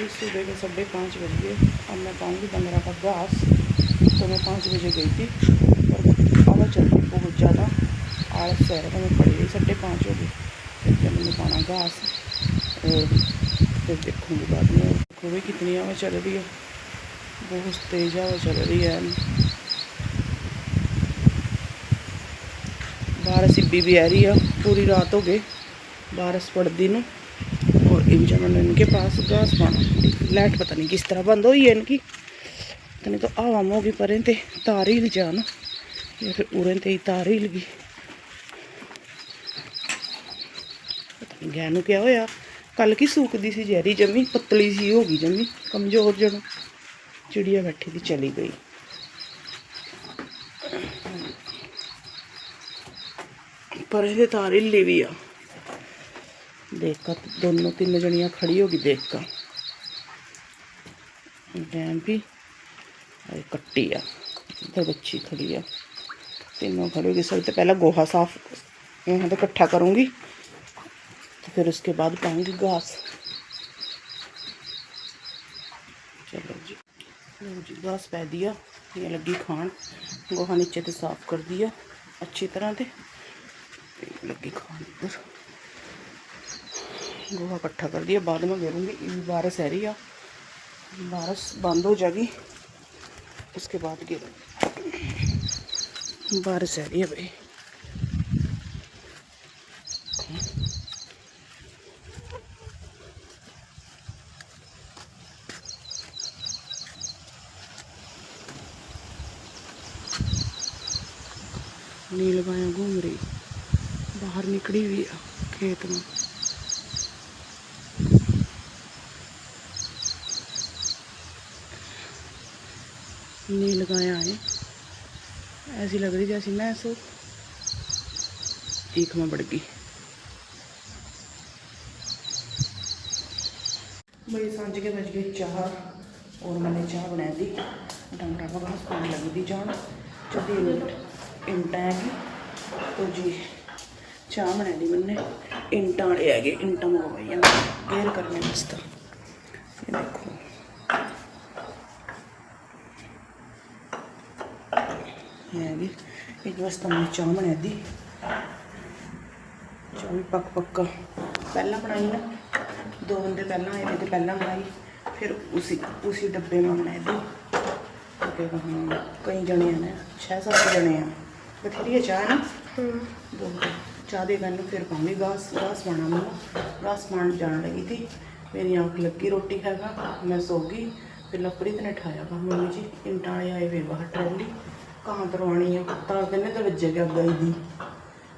सुबह के 5:30 बज गए। अब मैं पाऊँगी 15 का घास। तो मैं 5 बजे गई थी और हवा चल रही बहुत ज़्यादा। आलस से तो मैं पड़ी गई, 5:30 हो गई। फिर जब मैंने पाना घास और फिर देखूँगी बाद में। देखो भी कितनी हवा चल रही है, बहुत तेज़ हवा चल रही है। बारिश भी आ रही है, पूरी रात हो गई बारिश पड़ती न। और इन मैंने इनके पास घास पाना, लाइट पता नहीं किस तरह बंद हुई है इनकी। पता नहीं तो हवा होगी पर ते तार हिल जाना या फिर उरें ते ही तार हिल गई। पता नहीं गैनू क्या होया, कल की सूखदी सी जहरी जमी पतली सी होगी जमी कमजोर जनो। चिड़िया बैठी थी चली गई। पर ये तार हिली भी आ। देख कर दोनों 3 जनियाँ खड़ी होगी देख कर। डैम भी कट्टी आ, इधर बच्ची खड़ी है, तीनों खड़ी होगी। सबसे पहले गोहा साफ यहाँ पे इकट्ठा करूँगी तो फिर उसके बाद पाऊँगी घास। चलो जी, लो जी घास पै दिया, ये लगी खान। गोहा नीचे से साफ कर दिया अच्छी तरह से, लगी खान। इधर गोहा इकट्ठा कर दिया, बाद में गिरूँगी। बारिश आ रही है, बारिश बंद हो जाएगी उसके बाद गिरूँगी। बारिश आ रही है भाई। नील गाय घूम रही, बाहर निकली हुई है खेत में। नील गाय आए, ऐसी लग रही जैसी मैं सो चीख में बढ़ गई। भाई सांझ के बज गए 4 और मैंने चाह बना दी। डंगरा का घास पानी लगी थी जान 4 मिनट। इंटा है तो जी चाह बना दी मैंने। इंटा वाले है, इंटा मंगवाई गेर करने वास्ते। ये देखो है एक वास्ते मैंने चाह बना दी। चाह भी पक्का पहला बनाई ना, 2 बंदे पहला आए थे, पहला बनाई फिर उसी डब्बे में बनाई दी। क्योंकि हाँ कई जने हैं, 6-7 जने हैं, बथेरी है चाह है ना। 2 चाह दे मैंने फिर पाऊँगी घास पाना। मैं घास पान जान लगी थी, मेरी आँख लगी रोटी खाएगा, मैं सो गई। फिर लपड़ी ने उठाया कहा मम्मी जी इंटा वाले आए हुए बाहर, ट्रैली कहाँ तरवानी है। तार कहने तो बजे के गई दी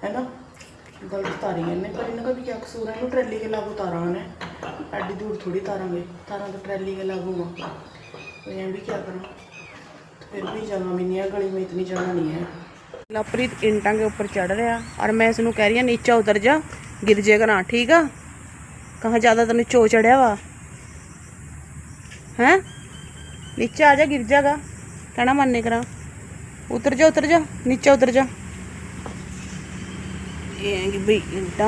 है ना, गलत तारी है पर इनका भी क्या कसूर है। ट्रैली के लागू तारा ने एडी दूर थोड़ी तारांगे, तारा तो ट्रैली के लागू हुआ तो यहाँ भी क्या करा। तो फिर भी जगह भी नहीं है, गली में इतनी जगह नहीं है। लवप्रीत इंटा के ऊपर चढ़ रहा और मैं इसनों कह रही हूँ नीचा उतर जा, गिर जाएगा ना। ठीक है, कहाँ ज़्यादा तेन चो चढ़िया वा हैं, नीचे आ जा गिर जाएगा। कहना मन करा, उतर जा नीचे उतर जा। ये है कि भाई इंटा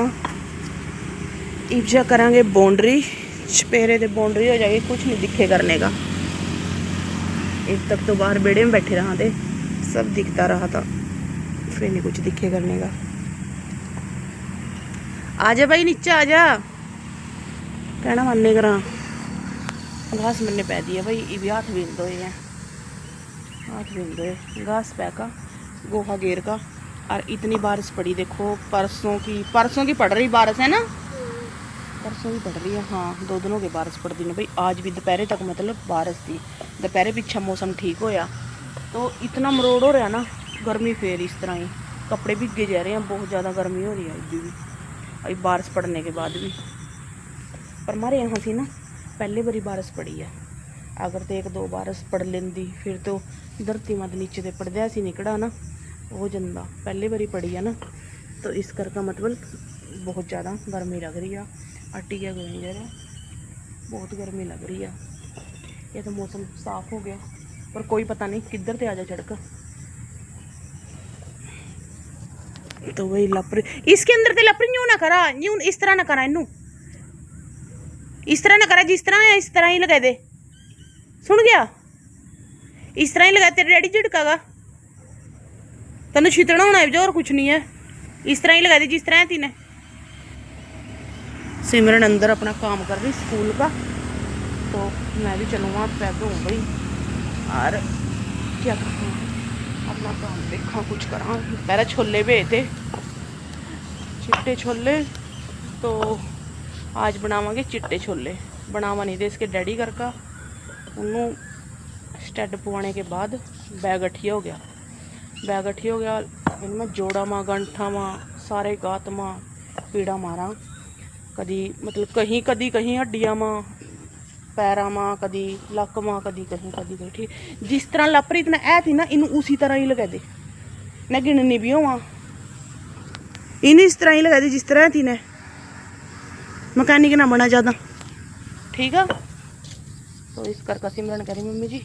इब्जा करांगे बाउंड्री, चपेरे दे बाउंड्री हो जाएगी, कुछ नहीं दिखे करने का। एक तक तो बाहर बेड़े में बैठे रहा थे, सब दिखता रहा था, फिर नहीं कुछ दिखे करने का। आजा भाई नीचे आजा, कहना मानने करा। घास मैंने पै दिया भाई, ये भी हाथ बीन दो, हाथ बीन दो घास पै का, गोहा गेर का। और इतनी बारिश पड़ी देखो, परसों की पड़ रही बारिश है ना, परसों भी पड़ रही है। हाँ 2 दिनों की बारिश पड़ती है भाई। आज भी दोपहर तक मतलब बारिश थी, दोपहर पीछा मौसम ठीक होया तो इतना मरोड़ हो रहा ना, गर्मी फिर इस तरह ही कपड़े भीगे जा रहे हैं, बहुत ज़्यादा गर्मी हो रही है अभी भी, अभी बारिश पड़ने के बाद भी। पर हमारे यहाँ से ना पहले बारी बारिश पड़ी है, अगर तो 1-2 बारिश पड़ लेंदी फिर तो धरती मत नीचे से पड़दे सी निकड़ा ना हो जाता। पहले बारी पड़ी है ना, तो इस करके मतलब बहुत ज़्यादा गर्मी लग रही है। आटी क्या गई जरा, बहुत गर्मी लग रही है। ये तो मौसम साफ हो गया पर कोई पता नहीं किधर से आ जा चढ़कर। तो वही लपरी इसके अंदर ते लपरी यूं ना करा, यूं इस तरह ना करा, इनू इस तरह ना करा जिस तरह है, इस तरह ही लगा दे। सुन गया? इस तरह ही लगा, तेरे डैडी झिड़कागा। तेन छितना होना है जो, और कुछ नहीं है। इस तरह ही लगा दी जिस तरह है तीने। सिमरन अंदर अपना काम कर रही स्कूल का, तो मैं भी चलूँगा, हाथ पैर धो गई और क्या करूँ, अपना काम देखा कुछ करा। पहले छोले भेज थे, चिट्टे छोले, तो आज बनावांगे चिट्टे छोले। बनावा नहीं दे इसके डैडी घर का, उन्होंने स्टैड पवाने के बाद बैग अठिया हो गया। बैग अठिया हो गया, इनमें जोड़ा माँ गंठा माँ सारे गात माँ पीड़ा मारा। कदी मतलब कहीं कदी कहीं हड्डियाँ माँ पैरा माँ, कदी लक माँ, कदी कहीं ठीक। जिस तरह लापरी इतना ऐ थी ना, इन उसी तरह ही लगा दे। न गिननी भी हो इन इस तरह ही लगा दी जिस तरह थी ने। मकैनिक ना बना ज़्यादा, ठीक है। तो इस करके सिमरन कह रही मम्मी जी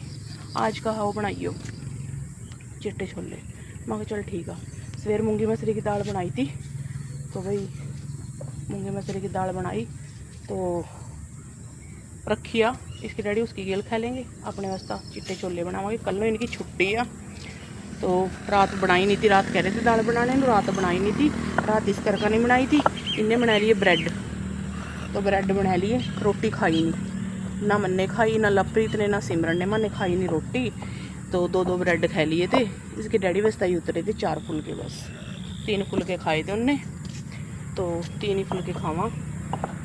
आज का हाओ बनाइयो चिट्टे छोले। मैं कहा चल ठीक है। सवेर मूंगी मसरी की दाल बनाई थी, तो भाई मूंगी मसरी की दाल बनाई तो रखिया। इसके डैडी उसकी गेल खा लेंगे, अपने वास्ते चिट्टे छोले बनावांगे। कल इनकी छुट्टी है, तो रात बनाई नहीं थी। रात कह रहे थे दाल बनाने, रात बनाई नहीं थी। रात इस करके नहीं बनाई थी, इन्हें बना लिए ब्रेड। तो ब्रेड बना लिए, रोटी खाई नहीं, ना मन्ने खाई, ना लवप्रीत ने, ना सिमरन ने। मन्ने खाई नहीं रोटी, तो 2 ब्रेड खा लिए थे। इसके डैडी वास्ते ही उतरे थे 4 फुलके, बस 3 फुलके खाए थे उनने, तो 3 ही फुलके खावा।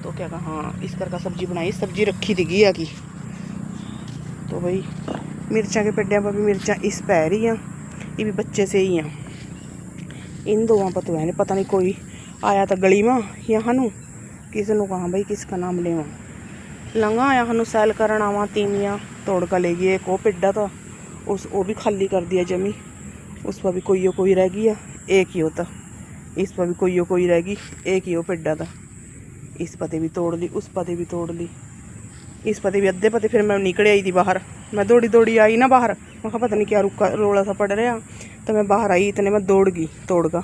तो क्या कहा, हाँ इस करके सब्जी बनाई। सब्जी रखी थी घिया की। तो भाई मिर्चा के पेड्या पर भी मिर्चा इस पै रही हैं, ये भी बच्चे से ही हैं। इन दोवां पर तो है नहीं, पता नहीं कोई आया था गली में यहाँ नू, किसी ने कहा भाई किसका नाम लेवा। लंगा आया हनू सैल करन आवा, तीमियाँ तोड़ कर ले गई। एक वो पेड्डा था, वो भी खाली कर दिया जमी, उस पर भी कोई रह गई है। एक ही होता, इस पर भी कोई रह गई। एक ही वो पेड्डा था, इस पते भी तोड़ ली, उस पते भी तोड़ ली, इस पते भी अद्धे पते। फिर मैं निकल आई थी बाहर, मैं दौड़ी आई ना बाहर। मैं कहा पता नहीं क्या रुका रोला सा पड़ रहा, तो मैं बाहर आई, इतने मैं दौड़ गई तोड़ का।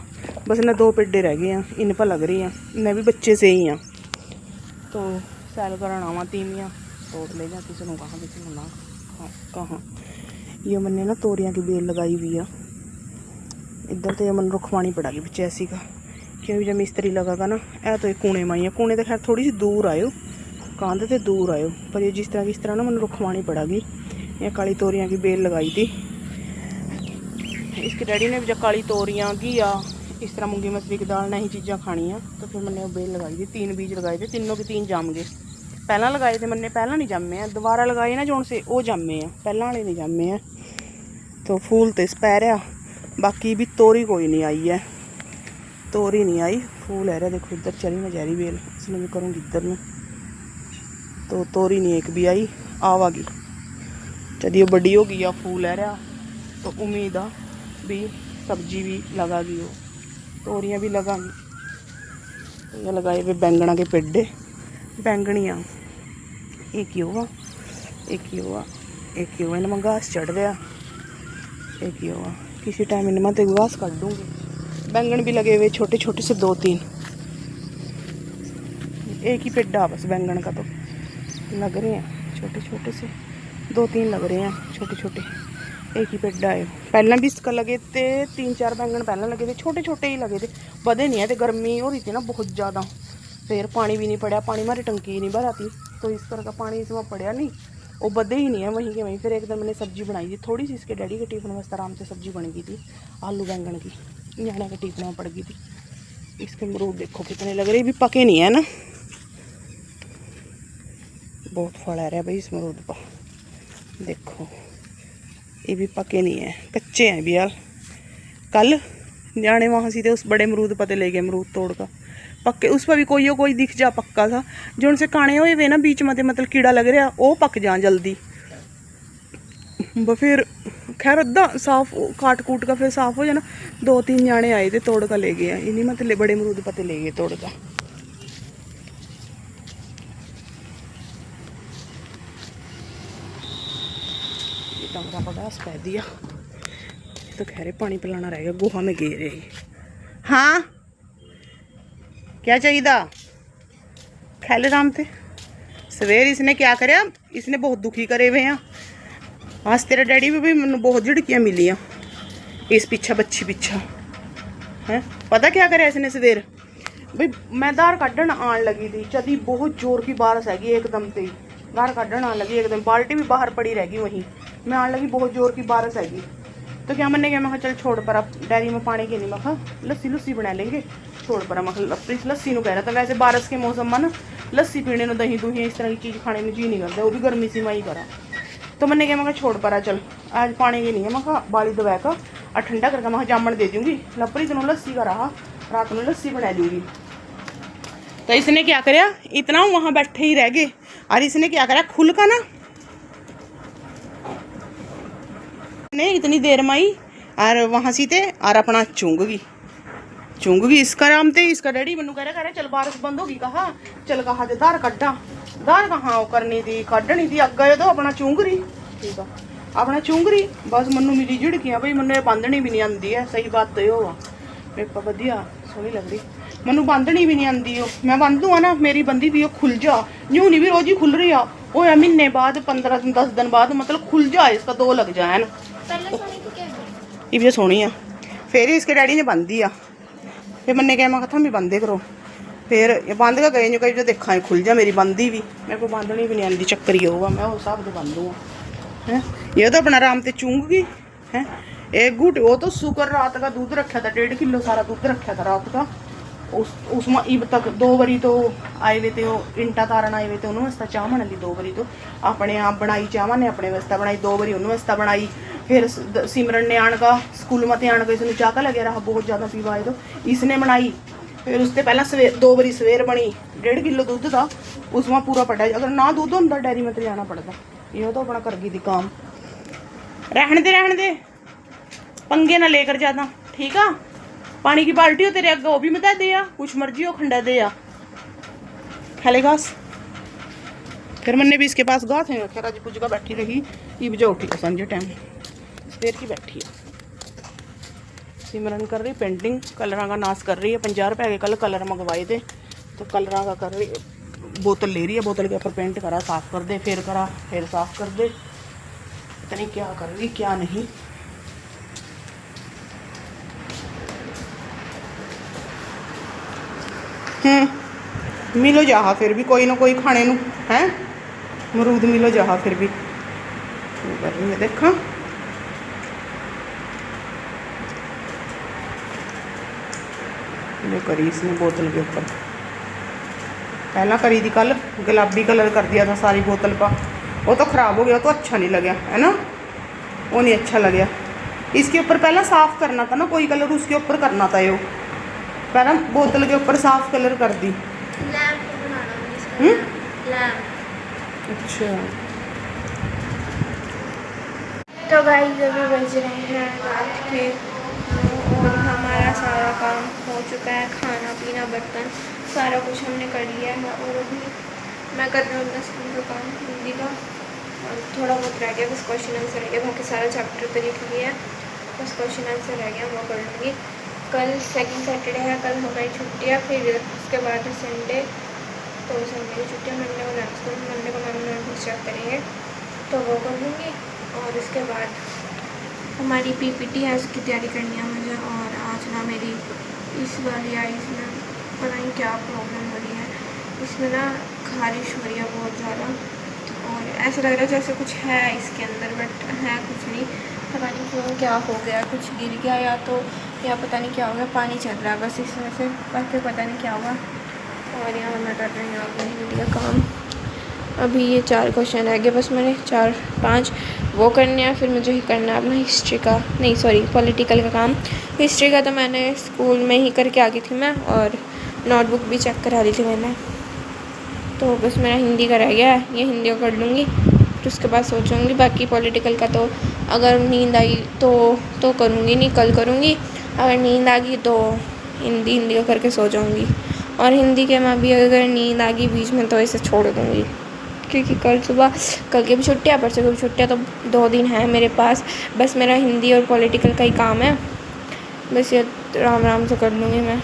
बस इन्हें 2 पेड्डे रह गए हैं, इन पर लग रही हैं, इन्हें भी बच्चे से ही हैं। तो सैल करन आवा, तीमियाँ तोड़ ले जा, किसी ने कहा किसी ने ना कहाँ। ये मैंने ना तोरियाँ की बेल लगाई हुई है इधर, तो ये मन रुखवानी पड़ेगी पीछे ऐसी का, क्योंकि जब मिस्त्री लगागा ना। ऐ तो एक कूणे माई है, कूणे तो खैर थोड़ी सी दूर आयो, कांध से दूर आयो, पर ये जिस तरह ना मन रुखवानी पड़ेगी। ये काली तोरियाँ की बेल लगाई थी इसके डैडी ने भी, जब काली तोरियाँ घिया इस तरह मूंगी मसरी की दाल नहीं चीज़ां खानी है, तो फिर मैंने वो बेल लगाई थी। 3 बीज लगाए थे, तीनों के 3 जम गए। पहला लगाए थे मैंने, पहला नहीं जमे हैं, दोबारा लगाए ना जोन से वो जमे हैं, पहला वाले नहीं जमे हैं। तो फूल तो इस पै रहा, बाकी भी तोरी कोई नहीं आई है, तोरी नहीं आई, फूल है रहा। देखो इधर चली मैं जहरी बेल, इसमें भी करूँगी इधर में, तो तोरी नहीं एक भी आई, आवागी जब बड़ी होगी या फूल है रहा, तो उम्मीद आ भी सब्जी भी लगागी, वो तोरियाँ भी लगागी। तो ये लगाए हुए बैंगना के पेड्डे, बैंगनियाँ एक ही हुआ, एक ही हुआ, एक ही हुआ। इनमें घास चढ़ रहा, एक ही हुआ। किसी टाइम इनमें तो घास काट दूँगी। बैंगन भी लगे हुए छोटे छोटे से 2-3, एक ही पेड्डा बस बैंगन का तो लग रहे हैं, छोटे छोटे से 2-3 लग रहे हैं छोटे छोटे, एक ही पेड्डा है। पहले भी इसका लगे थे 3-4 बैंगन पहले लगे थे, छोटे छोटे ही लगे थे, बड़े नहीं है। तो गर्मी हो रही थी ना बहुत ज़्यादा, फिर पानी भी नहीं पड़ा, पानी हमारी टंकी ही नहीं भराती, तो इस तरह का पानी इसमें पड़ा नहीं, वो बदे ही नहीं है वहीं के वहीं। फिर एक दिन मैंने सब्जी बनाई थी थोड़ी सी, इसके डैडी के टिफिन वास्ते आराम से सब्जी बन गई थी, आलू बैंगन की, न्याणे के टिफिन में पड़ गई थी। इसके अमरूद देखो कितने लग रहे, भी पके नहीं है ना, बहुत फल आ रहा है भाई इस अमरूद पर। देखो ये भी पके नहीं है, कच्चे हैं भी यार। कल जाने वहाँ सीधे उस बड़े अमरूद पते ले गए, अमरूद तोड़ का पक्के, उस पर भी कोई दिख जा पक्का था, जो उनसे काने हुए वे ना बीच में मतलब कीड़ा लग रहा, वो पक जा जल्दी। फिर खैर अद्धा साफ काट कूट का फिर साफ हो जाना। 2-3 जाने आए थे तोड़ का ले गए, इन्हीं मतलब बड़े अमरूद पते ले गए तोड़ का। डंगरा पड़ा पै दिया, तो कह रहे पानी पिलाना रह गया, गोहा में गे रही। हाँ क्या चाहिए था, खैले राम थे सवेर इसने क्या करया, इसने बहुत दुखी करे हुए हैं। आज तेरा डैडी भी मैनू बहुत झिड़कियां मिलियां इस पिछा बच्ची पिछा है। पता क्या करे इसने सवेर बई, मैं धार कढ़न आन लगी थी, चली बहुत जोर की बारिश हैगी, एकदम से धार कढ़न आन लगी एकदम, बाल्टी भी बाहर पड़ी रहेगी वहीं, मैं आन लगी बहुत जोर की बारिश हैगी। तो क्या मैंने क्या, मैं चल छोड़ पर, अब डेयरी में पानी की नहीं, मैं लस्सी लुस्सी बना लेंगे, छोड़ पर। मैं लस्सी कह रहा था, वैसे बारिश के मौसम में ना लस्सी पीने में, दही दुही इस तरह की चीज़ खाने में जी नहीं करता, वो भी गर्मी सी मैं ही करा। तो मैंने क्या, मैं छोड़ पर चल, आज पानी की नहीं है, मैं बाली दबा का और ठंडा करके मैं जामन दे दूँगी, लपरी दोनों लस्सी का रहा, रात में लस्सी बना लूँगी। तो इसने क्या कराया, इतना वहाँ बैठे ही रह गए, और इसने क्या कराया, खुल का ना ने इतनी देर में ही और वहाँ सी थे और अपना चुंग गई इसका राम थे। इसका डैडी मैनू कह रहा चल बारिश बंद होगी, कहा चल कहा जे धार कड्डा, धार कहाँ करनी थी, कड्डनी थी अगे तो अपना चुंग रही, ठीक है अपना चुंग रही। बस मैनू मिली झिड़कियां बई, मैनू बांधनी भी नहीं आती है, सही बात तो हो मेरे को वधिया सोहनी लग रही, मैनू बांधनी भी नहीं आती हो, मैं बंद दूँ ना मेरी बंदी भी खुल जा, यूँ नहीं भी रोज ही खुल रही आ, वो महीने बाद 15 दिन 10 दिन बाद मतलब खुल जाए, इसका 2 लग जाए ना, ये भी सोहनी आ। फिर इसके डैडी ने बंद दिया, फिर मैंने कहा मैं थम भी बंदे करो, फिर ये बंद का गए कहीं जो देखा है खुल जा, मेरी बंदी भी मेरे को बांधनी भी नहीं आती, चक्कर ही होगा, मैं उस हिसाब से बंद दूँगा है। ये तो अपना आराम से चूंग गई है, एक घूट वो तो शुक्र रात का दूध रखा था, 1.5 किलो सारा दूध रखा था रात का, उसमें इब तक 2 बारी तो आए हुए थे, वो इंटा तारन आए हुए थे, उन्होंने वास्ते चाह बना ली 2 बारी, तो अपने आप बनाई चाह ने अपने वास्ते बनाई, 2 बारी उन्होंने वास्ते बनाई। फिर सिमरन ने आन का स्कूल मत आन का इसने चाह का लगे रहा, बहुत ज़्यादा पीवाए तो इसने बनाई। फिर उससे पहला सवेर 2 बारी सवेर बनी, 1.5 किलो दूध था उसमें पूरा पटा, अगर ना दूध होता डेयरी में तो जाना पड़ता, ये तो अपना कर गई थी काम। रहने दे पंगे ना लेकर ज़्यादा, ठीक है। पानी की बाल्टी हो तेरे अगे, वो भी मत दे आ, कुछ मर्जी हो खंडा दे आ, खेले घास। फिर मैंने भी इसके पास घास है, खैर आज कुछ का बैठी रही, ये बजा उठी संजय टाइम सवेर की बैठी है। सिमरन कर रही पेंटिंग, कलर का नाश कर रही है, 50 रुपये के कल कलर मंगवाए थे, तो कलर का कर रही, बोतल ले रही है, बोतल के ऊपर पेंट करा, साफ कर दे, फिर करा, फिर साफ कर दे, पता नहीं क्या कर रही क्या नहीं। मिलो जहा फिर भी कोई ना कोई खाने नू है, मरूद मिलो जहा फिर भी कर रही है, देखा जो करी इसने बोतल के ऊपर, पहला करी थी कल गुलाबी कलर कर दिया था सारी बोतल का, वो तो ख़राब हो गया, तो अच्छा नहीं लगा है ना, वो नहीं अच्छा लगा। इसके ऊपर पहला साफ़ करना था ना, कोई कलर उसके ऊपर करना था, यो पहला बोतल के ऊपर साफ कलर कर दी। अच्छा तो गाइस अभी बज रहे हैं रात के, और हमारा सारा काम हो चुका है, खाना पीना बर्तन सारा कुछ हमने कर लिया है। और अभी मैं कर रही हूँ अपना स्कूल का काम हिंदी का, और थोड़ा बहुत रह गया, बस क्वेश्चन आंसर रह गया, बाकी सारा चैप्टर तो लिख लिया है, बस क्वेश्चन आंसर रह गया, वो कर लूँगी। कल सेकंड सैटरडे है, कल हमारी छुट्टी है, फिर उसके बाद है संडे, तो संडे की छुट्टी है, मंडे को डांस करूँगी, मंडे को मैम नोटबुक चेक करेंगे तो वो कर लूँगी। और उसके बाद हमारी पीपीटी है, उसकी तैयारी करनी है मुझे। और आज ना मेरी इस वाली आइज़ में पता नहीं क्या प्रॉब्लम हो रही है, इसमें ना खारिश हो रही है बहुत ज़्यादा, और ऐसा लग रहा है जैसे कुछ है इसके अंदर, बट है कुछ नहीं, पता नहीं क्यों क्या हो गया, कुछ गिर गया या पता नहीं क्या हो गया, पानी चल रहा है बस इसमें से, बाकी पता नहीं क्या होगा। और यहाँ मैं कर रही हूँ अपनी हिंदी का काम, अभी ये 4 क्वेश्चन रह गए बस, मैंने 4-5 वो करने हैं, फिर मुझे ही करना है अपना हिस्ट्री का, नहीं सॉरी पॉलिटिकल का काम। हिस्ट्री का तो मैंने स्कूल में ही करके आ गई थी मैं, और नोटबुक भी चेक करा ली थी मैंने, तो बस मेरा हिंदी का रह गया है, ये हिंदी को कर लूँगी, फिर उसके बाद सोचूँगी। बाकी पॉलिटिकल का तो अगर नींद आई तो करूँगी, नहीं कल करूँगी, अगर नींद आ गई तो हिंदी का करके सो जाऊँगी। और हिंदी के में भी अगर नींद आ गई बीच में तो इसे छोड़ दूँगी, क्योंकि कल की भी छुट्टियाँ, परसों की भी छुट्टियाँ, तो 2 दिन है मेरे पास, बस मेरा हिंदी और पॉलिटिकल का ही काम है, बस ये आराम से कर लूँगी मैं।